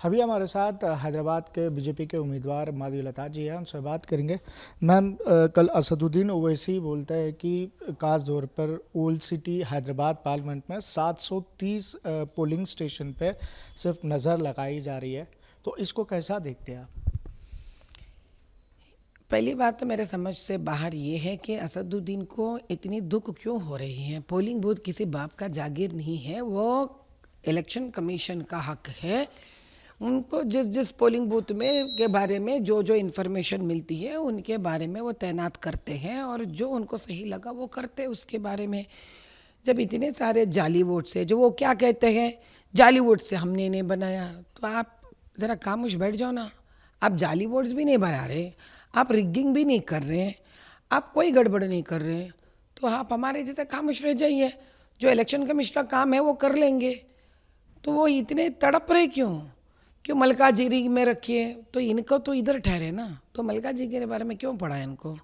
अभी हमारे साथ हैदराबाद के बीजेपी के उम्मीदवार माधवीलता जी हैं, उनसे बात करेंगे। मैम, कल असदुद्दीन ओवैसी बोलते हैं कि खास तौर पर ओल्ड सिटी हैदराबाद पार्लियामेंट में 730 पोलिंग स्टेशन पे सिर्फ नज़र लगाई जा रही है, तो इसको कैसा देखते हैं आप? पहली बात तो मेरे समझ से बाहर ये है कि असदुद्दीन को इतनी दुख क्यों हो रही है। पोलिंग बूथ किसी बाप का जागीर नहीं है, वो इलेक्शन कमीशन का हक है। उनको जिस जिस पोलिंग बूथ में के बारे में जो जो इन्फॉर्मेशन मिलती है उनके बारे में वो तैनात करते हैं और जो उनको सही लगा वो करते हैं उसके बारे में। जब इतने सारे जाली वोट से जो वो क्या कहते हैं, जाली वोट से हमने नहीं बनाया, तो आप ज़रा खामोश बैठ जाओ ना। आप जाली वोट्स भी नहीं बना रहे, आप रिगिंग भी नहीं कर रहे, आप कोई गड़बड़ नहीं कर रहे, तो आप हमारे जैसे खामोश रह जाइए। जो इलेक्शन कमीशन का काम है वो कर लेंगे। तो वो इतने तड़प रहे क्यों? क्यों मलकाजीगिरी में रखिए, तो इनको तो इधर ठहरे ना, तो मलकाजीगिरी के बारे में क्यों पढ़ा है इनको?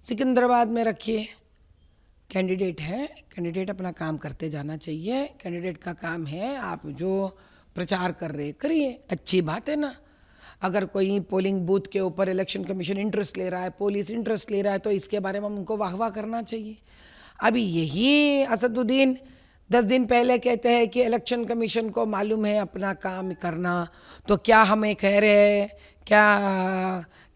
सिकंदराबाद में रखिए। कैंडिडेट है, कैंडिडेट अपना काम करते जाना चाहिए। कैंडिडेट का काम है आप जो प्रचार कर रहे करिए, अच्छी बात है ना। अगर कोई पोलिंग बूथ के ऊपर इलेक्शन कमीशन इंटरेस्ट ले रहा है, पुलिस इंटरेस्ट ले रहा है, तो इसके बारे में उनको वाहवाह करना चाहिए। अभी यही असदुद्दीन 10 दिन पहले कहते हैं कि इलेक्शन कमीशन को मालूम है अपना काम करना, तो क्या हमें कह रहे हैं, क्या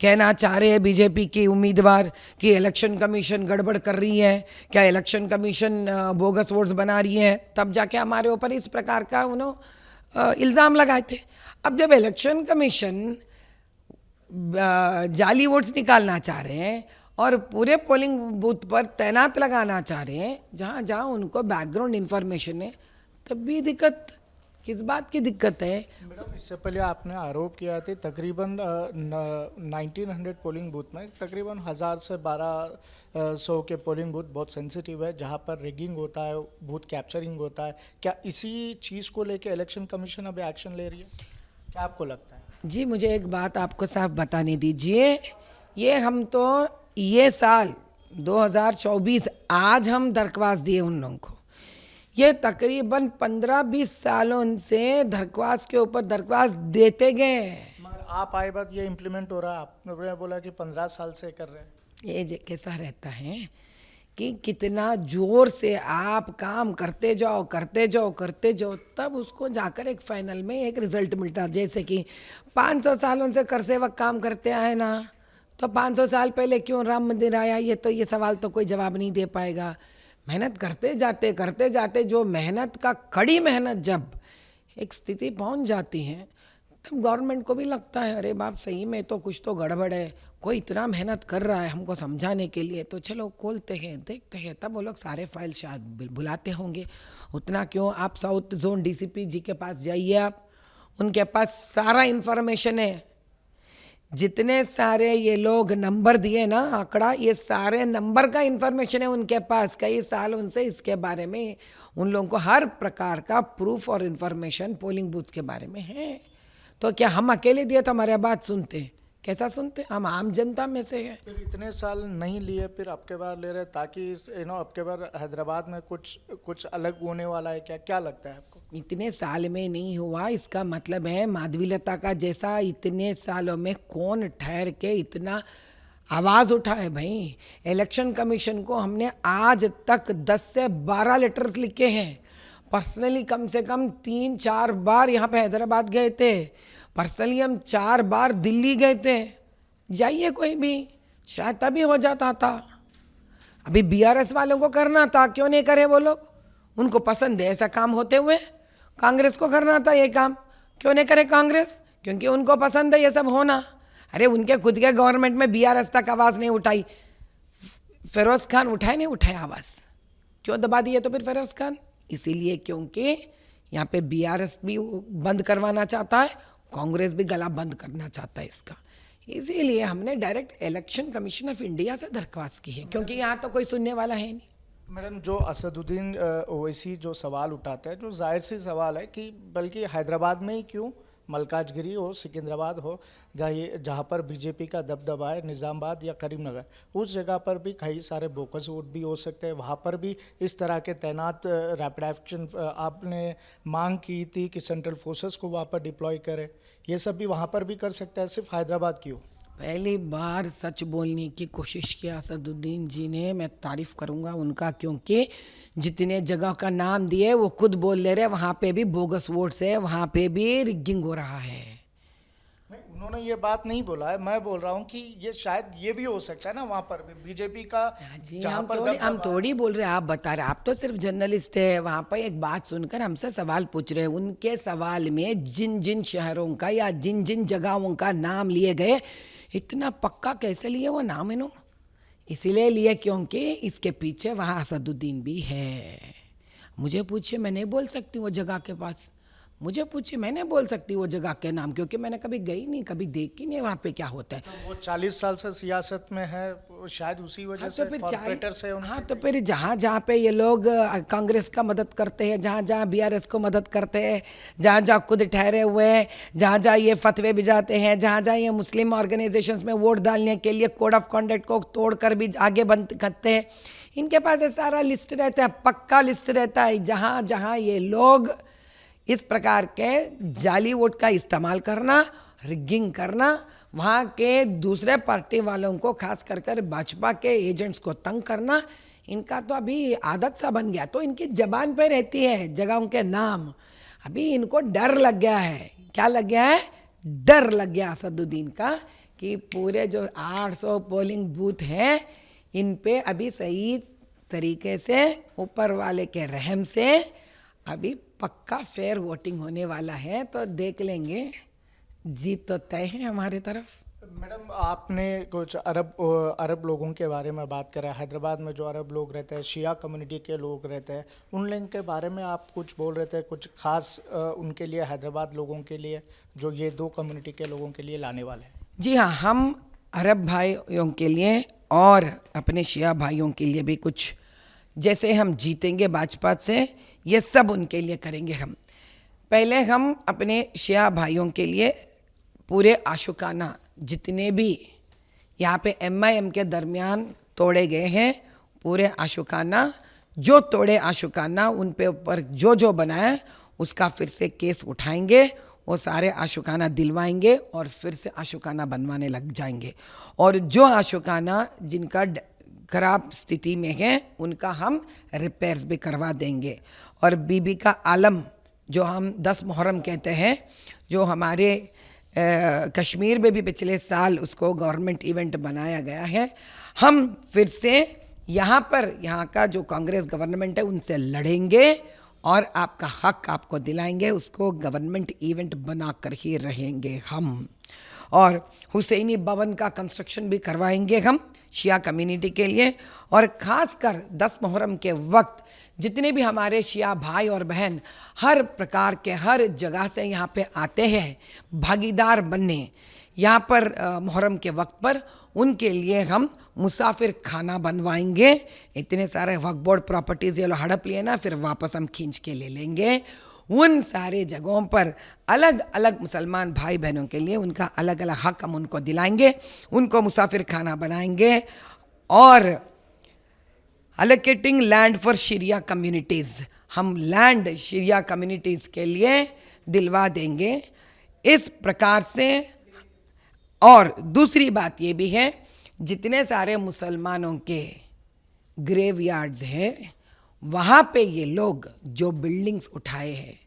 कहना चाह रहे हैं बीजेपी की उम्मीदवार कि इलेक्शन कमीशन गड़बड़ कर रही है, क्या इलेक्शन कमीशन बोगस वोट्स बना रही है? तब जाके हमारे ऊपर इस प्रकार का उन्होंने इल्ज़ाम लगाए थे। अब जब इलेक्शन कमीशन जाली वोट्स निकालना चाह रहे हैं और पूरे पोलिंग बूथ पर तैनात लगाना चाह रहे हैं जहाँ जहाँ उनको बैकग्राउंड इन्फॉर्मेशन है, तब भी दिक्कत। किस बात की दिक्कत है? मैडम, इससे पहले आपने आरोप किया था तकरीबन 1900 पोलिंग बूथ में तकरीबन 1000 से 1200 के पोलिंग बूथ बहुत सेंसिटिव है, जहां पर रिगिंग होता है, बूथ कैप्चरिंग होता है। क्या इसी चीज़ को लेके इलेक्शन कमीशन अभी एक्शन ले रही है? क्या आपको लगता है? जी, मुझे एक बात आपको साफ बताने दीजिए। ये हम तो ये साल 2024 आज हम दरख्वास्त दिए उन लोगों को। ये तकरीबन 15-20 सालों से दरख्वास्त के ऊपर दरख्वास्त देते गए। मगर आप आए बात ये इम्प्लीमेंट हो रहा है, आपने बोला कि 15 साल से कर रहे हैं। ये कैसा रहता है कि कितना जोर से आप काम करते जाओ करते जाओ करते जाओ, तब उसको जाकर एक फाइनल में एक रिजल्ट मिलता। जैसे कि 500 सालों से कर सेवक काम करते आए ना, तो 500 साल पहले क्यों राम मंदिर आया, ये सवाल तो कोई जवाब नहीं दे पाएगा। मेहनत करते जाते जो मेहनत का कड़ी मेहनत जब एक स्थिति पहुंच जाती है, तब गवर्नमेंट को भी लगता है अरे बाप सही में तो कुछ तो गड़बड़ है, कोई इतना मेहनत कर रहा है हमको समझाने के लिए, तो चलो खोलते हैं देखते हैं। तब वो लोग सारे फाइल शायद बुलाते होंगे। उतना क्यों, आप साउथ जोन डीसीपी जी के पास जाइए, आप उनके पास सारा इन्फॉर्मेशन है। जितने सारे ये लोग नंबर दिए ना, आंकड़ा, ये सारे नंबर का इन्फॉर्मेशन है उनके पास। कई साल उनसे इसके बारे में उन लोगों को हर प्रकार का प्रूफ और इन्फॉर्मेशन पोलिंग बूथ के बारे में है। तो क्या हम अकेले दिए तो हमारे बात सुनते? कैसा सुनते? हम आम जनता में से हैं। फिर इतने साल नहीं लिए, फिर अब के बार ले रहे, ताकि अब के बार हैदराबाद में कुछ अलग होने वाला है क्या? क्या लगता है आपको? इतने साल में नहीं हुआ, इसका मतलब है माधवीलता का जैसा इतने सालों में कौन ठहर के इतना आवाज़ उठा है भाई। इलेक्शन कमीशन को हमने आज तक 10 से 12 लेटर्स लिखे हैं। पर्सनली कम से कम 3-4 बार यहाँ पे हैदराबाद गए थे। पर्सनली हम 4 बार दिल्ली गए थे। जाइए कोई भी, शायद तभी हो जाता था। अभी बीआरएस वालों को करना था, क्यों नहीं करे वो लोग? उनको पसंद है ऐसा काम होते हुए। कांग्रेस को करना था ये काम, क्यों नहीं करे कांग्रेस? क्योंकि उनको पसंद है ये सब होना। अरे उनके खुद के गवर्नमेंट में बीआरएस तक आवाज़ नहीं उठाई। फिरोज खान उठाए नहीं उठाए आवाज़, क्यों दबा दिए तो फिर फिरोज खान? इसीलिए क्योंकि यहाँ पे बीआरएस भी बंद करवाना चाहता है, कांग्रेस भी गला बंद करना चाहता है इसका। इसीलिए हमने direct election commission of India से दरख्वास्त की है, क्योंकि यहाँ तो कोई सुनने वाला है नहीं। मैडम, जो असदुद्दीन ओवैसी जो सवाल उठाते हैं, जो जाहिर सी सवाल है कि बल्कि हैदराबाद में ही क्यों, मलकाजगिरी हो, सिकंदराबाद हो, जहाँ पर बीजेपी का दबदबा है, निज़ामाबाद या करीमनगर, उस जगह पर भी कई सारे बोकस वोट भी हो सकते हैं। वहाँ पर भी इस तरह के तैनात रैपिड एक्शन आपने मांग की थी कि सेंट्रल फोर्सेस को वहाँ पर डिप्लॉय करे, ये सब भी वहाँ पर भी कर सकता है, सिर्फ हैदराबाद क्यों? पहली बार सच बोलने की कोशिश किया असदुद्दीन जी ने, मैं तारीफ करूंगा उनका, क्योंकि जितने जगह का नाम दिए वो खुद बोल ले रहे वहाँ पे भी बोगस वोट्स है, वहाँ पे भी रिगिंग हो रहा है। नहीं, उन्होंने ये बात नहीं बोला है, मैं बोल रहा हूँ कि ये शायद ये भी हो सकता है ना, वहाँ पर भी बीजेपी का जी जहाँ हम पर थोड़ी हम दबदबा थोड़ी बोल रहे हैं, आप बता रहे, आप तो सिर्फ जर्नलिस्ट है। वहाँ पर एक बात सुनकर हमसे सवाल पूछ रहे हैं, उनके सवाल में जिन जिन शहरों का या जिन जिन जगहों का नाम लिए गए, इतना पक्का कैसे लिए वो नाम इन्हों? इसीलिए लिए क्योंकि इसके पीछे वहाँ असदुद्दीन भी है। मुझे पूछिए, मैं नहीं बोल सकती वो जगह के पास, मुझे पूछिए, मैं नहीं बोल सकती वो जगह के नाम, क्योंकि मैंने कभी गई नहीं, कभी देखी नहीं वहाँ पे क्या होता है। तो वो 40 साल से सियासत में है, वो शायद उसी वजह हाँ से तो फिर कॉर्पोरेटर से उनके हाँ तो फिर जहाँ जहाँ पे ये लोग कांग्रेस का मदद करते हैं, जहाँ जहाँ बीआरएस को मदद करते हैं, जहाँ जहाँ खुद ठहरे हुए हैं, जहाँ जहाँ ये फतवे भी जाते हैं, जहाँ जहाँ ये मुस्लिम ऑर्गेनाइजेशंस में वोट डालने के लिए कोड ऑफ कॉन्डक्ट को तोड़कर भी आगे बंद करते हैं, इनके पास ये सारा लिस्ट रहता है, पक्का लिस्ट रहता है। जहाँ जहाँ ये लोग इस प्रकार के जाली वोट का इस्तेमाल करना, रिगिंग करना, वहाँ के दूसरे पार्टी वालों को खास कर कर भाजपा के एजेंट्स को तंग करना, इनका तो अभी आदत सा बन गया। तो इनकी जबान पे रहती है जगहों के नाम, अभी इनको डर लग गया है। क्या लग गया है? डर लग गया असदुद्दीन का कि पूरे जो 800 पोलिंग बूथ हैं, इन पे अभी सही तरीके से ऊपर वाले के रहम से अभी पक्का फेयर वोटिंग होने वाला है। तो देख लेंगे, जीत तो तय है हमारे तरफ। मैडम, आपने कुछ अरब लोगों के बारे में बात करा, हैदराबाद में जो अरब लोग रहते हैं, शिया कम्युनिटी के लोग रहते हैं, उन लोगों के बारे में आप कुछ बोल रहे थे, कुछ खास उनके लिए, हैदराबाद लोगों के लिए, जो ये दो कम्युनिटी के लोगों के लिए लाने वाले हैं? जी हाँ, हम अरब भाइयों के लिए और अपने शिया भाइयों के लिए भी कुछ, जैसे हम जीतेंगे भाजपा से, ये सब उनके लिए करेंगे हम। पहले हम अपने शिया भाइयों के लिए पूरे आशुकाना जितने भी यहाँ पे MIM के दरमियान तोड़े गए हैं, पूरे आशुकाना जो तोड़े आशुकाना, उन पे ऊपर जो जो बनाए उसका फिर से केस उठाएंगे, वो सारे आशुकाना दिलवाएंगे और फिर से आशुकाना बनवाने लग जाएंगे। और जो आशुकाना जिनका खराब स्थिति में है, उनका हम रिपेयर्स भी करवा देंगे। और बीबी का आलम, जो हम 10 मुहर्रम कहते हैं, जो हमारे कश्मीर में भी पिछले साल उसको गवर्नमेंट इवेंट बनाया गया है, हम फिर से यहाँ पर, यहाँ का जो कांग्रेस गवर्नमेंट है उनसे लड़ेंगे और आपका हक आपको दिलाएंगे, उसको गवर्नमेंट इवेंट बना कर ही रहेंगे हम। और हुसैनी भवन का कंस्ट्रक्शन भी करवाएंगे हम शिया कम्युनिटी के लिए। और ख़ास कर 10 मुहर्रम के वक्त जितने भी हमारे शिया भाई और बहन हर प्रकार के हर जगह से यहाँ पे आते हैं भागीदार बनने यहाँ पर मुहर्रम के वक्त पर, उनके लिए हम मुसाफिर खाना बनवाएंगे। इतने सारे वक्फ बोर्ड प्रॉपर्टीज़ ये लोग हड़प लिए ना, फिर वापस हम खींच के ले लेंगे। उन सारे जगहों पर अलग अलग मुसलमान भाई बहनों के लिए उनका अलग अलग हक हम उनको दिलाएंगे, उनको मुसाफिर खाना बनाएंगे। और अलोकेटिंग लैंड फॉर शरिया कम्युनिटीज़, हम लैंड शरिया कम्युनिटीज़ के लिए दिलवा देंगे इस प्रकार से। और दूसरी बात ये भी है, जितने सारे मुसलमानों के ग्रेवयार्ड्स हैं, वहाँ पे ये लोग जो बिल्डिंग्स उठाए हैं,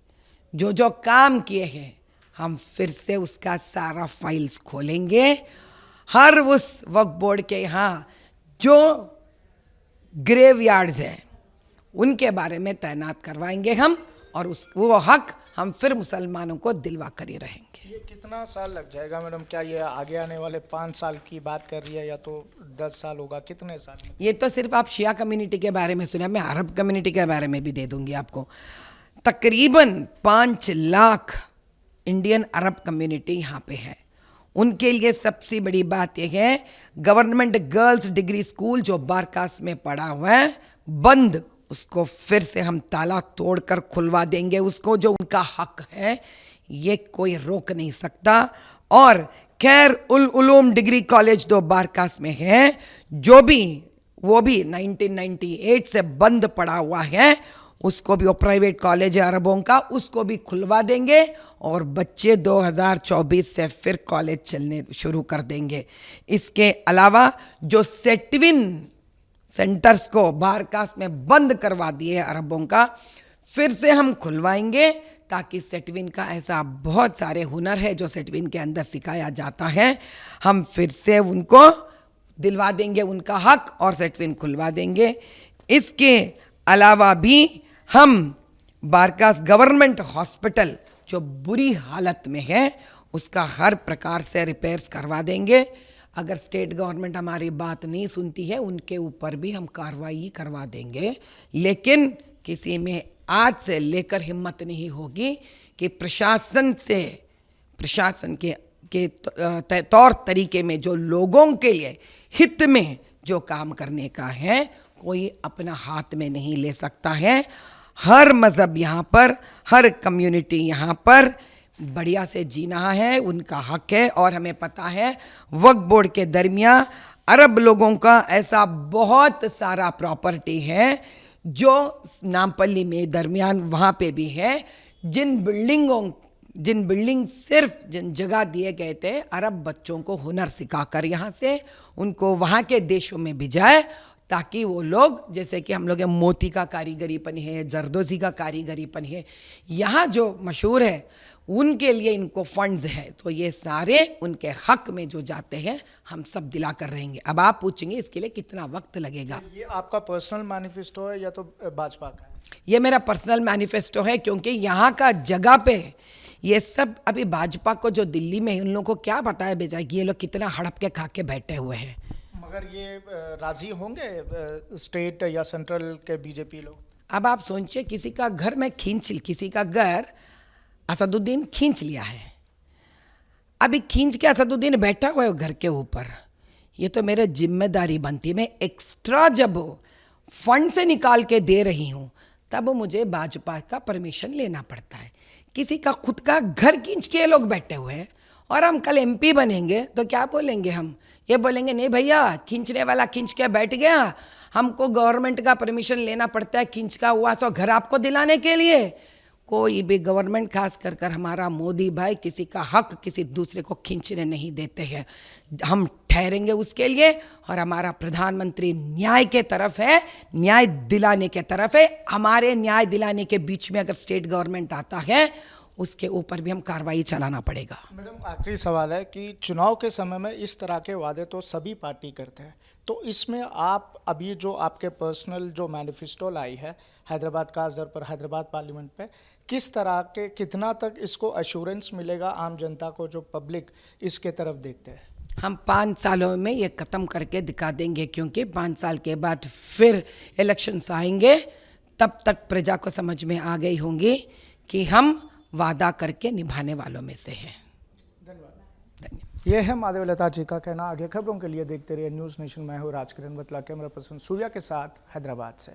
जो जो काम किए हैं, हम फिर से उसका सारा फाइल्स खोलेंगे। हर उस वक्फ बोर्ड के यहाँ जो ग्रेवयार्ड्स हैं उनके बारे में तैनात करवाएंगे हम, और वो हक हम फिर मुसलमानों को दिलवा कर ही रहेंगे। ये कितना साल लग जाएगा मैडम? क्या ये आगे आने वाले 5 साल की बात कर रही है या तो 10 साल होगा? कितने साल? ये तो सिर्फ आप शिया कम्युनिटी के बारे में सुना, मैं अरब कम्युनिटी के बारे में भी दे दूंगी आपको। तकरीबन 5 लाख इंडियन अरब कम्युनिटी यहाँ पे है। उनके लिए सबसे बड़ी बात यह है, गवर्नमेंट गर्ल्स डिग्री स्कूल जो बारकास में पड़ा हुआ है बंद, उसको फिर से हम ताला तोड़कर खुलवा देंगे उसको, जो उनका हक है। ये कोई रोक नहीं सकता। और खैर उल उलूम डिग्री कॉलेज 2 बारकास में है, जो भी वो भी 1998 से बंद पड़ा हुआ है, उसको भी, वो प्राइवेट कॉलेज है अरबों का, उसको भी खुलवा देंगे और बच्चे 2024 से फिर कॉलेज चलने शुरू कर देंगे। इसके अलावा जो सेटविन सेंटर्स को बारकास में बंद करवा दिए अरबों का, फिर से हम खुलवाएंगे, ताकि सेटविन का ऐसा बहुत सारे हुनर है जो सेटविन के अंदर सिखाया जाता है, हम फिर से उनको दिलवा देंगे उनका हक और सेटविन खुलवा देंगे। इसके अलावा भी हम बारकास गवर्नमेंट हॉस्पिटल जो बुरी हालत में है उसका हर प्रकार से रिपेयर्स करवा देंगे। अगर स्टेट गवर्नमेंट हमारी बात नहीं सुनती है, उनके ऊपर भी हम कार्रवाई करवा देंगे, लेकिन किसी में आज से लेकर हिम्मत नहीं होगी कि प्रशासन के तौर तरीके में जो लोगों के लिए हित में जो काम करने का है, कोई अपना हाथ में नहीं ले सकता है। हर मज़हब यहाँ पर, हर कम्युनिटी यहाँ पर बढ़िया से जीना है, उनका हक है। और हमें पता है वक्फ बोर्ड के दरमियान अरब लोगों का ऐसा बहुत सारा प्रॉपर्टी है जो नामपल्ली में दरमियान वहाँ पे भी है, जिन बिल्डिंग सिर्फ जिन जगह दिए गए थे अरब बच्चों को हुनर सिखाकर यहाँ से उनको वहाँ के देशों में भेजाए, ताकि वो लोग, जैसे कि हम लोग के मोती का कारीगरीपन है, जरदोजी का कारीगरीपन है, यहाँ जो मशहूर है, उनके लिए इनको फंड्स है, तो ये सारे उनके हक में जो जाते हैं हम सब दिला कर रहेंगे। अब आप पूछेंगे इसके लिए कितना वक्त लगेगा। ये आपका पर्सनल मैनिफेस्टो है या तो भाजपा का है? ये मेरा पर्सनल मैनिफेस्टो है, क्योंकि यहाँ का जगह पे ये सब अभी भाजपा को जो दिल्ली में है, उन लोगों को क्या पता है बेचा कि ये लोग कितना हड़प के खा के बैठे हुए हैं। मगर ये राजी होंगे स्टेट या सेंट्रल के बीजेपी लोग? अब आप सोचिए, किसी का घर असदुद्दीन खींच लिया है, अभी खींच के असदुद्दीन बैठा हुआ है घर के ऊपर, ये तो मेरे जिम्मेदारी बनती है। मैं एक्स्ट्रा जब फंड से निकाल के दे रही हूँ तब मुझे भाजपा का परमिशन लेना पड़ता है। किसी का खुद का घर खींच के लोग बैठे हुए हैं, और हम कल एमपी बनेंगे तो क्या बोलेंगे हम? ये बोलेंगे नहीं भैया, खींचने वाला खींच के बैठ गया, हमको गवर्नमेंट का परमिशन लेना पड़ता है खींच का हुआ सो घर आपको दिलाने के लिए। कोई भी गवर्नमेंट, खास कर हमारा मोदी भाई, किसी का हक किसी दूसरे को खींचने नहीं देते हैं। हम ठहरेंगे उसके लिए, और हमारा प्रधानमंत्री न्याय के तरफ है, न्याय दिलाने के तरफ है। हमारे न्याय दिलाने के बीच में अगर स्टेट गवर्नमेंट आता है, उसके ऊपर भी हम कार्रवाई चलाना पड़ेगा। मैडम, आखिरी सवाल है कि चुनाव के समय में इस तरह के वादे तो सभी पार्टी करते हैं, तो इसमें आप अभी जो आपके पर्सनल जो मैनिफेस्टो लाई है हैदराबाद खास तौर पर हैदराबाद पार्लियामेंट पे, किस तरह के, कितना तक इसको अश्योरेंस मिलेगा आम जनता को, जो पब्लिक इसके तरफ देखते हैं? हम 5 सालों में ये ख़त्म करके दिखा देंगे, क्योंकि 5 साल के बाद फिर इलेक्शंस आएंगे, तब तक प्रजा को समझ में आ गई होंगी कि हम वादा करके निभाने वालों में से है। धन्यवाद। यह है माधवीलता जी का कहना। आगे खबरों के लिए देखते रहिए न्यूज़ नेशन। मैं हूँ राजकिरण बतला, कैमरा पर्सन सूर्या के साथ हैदराबाद से।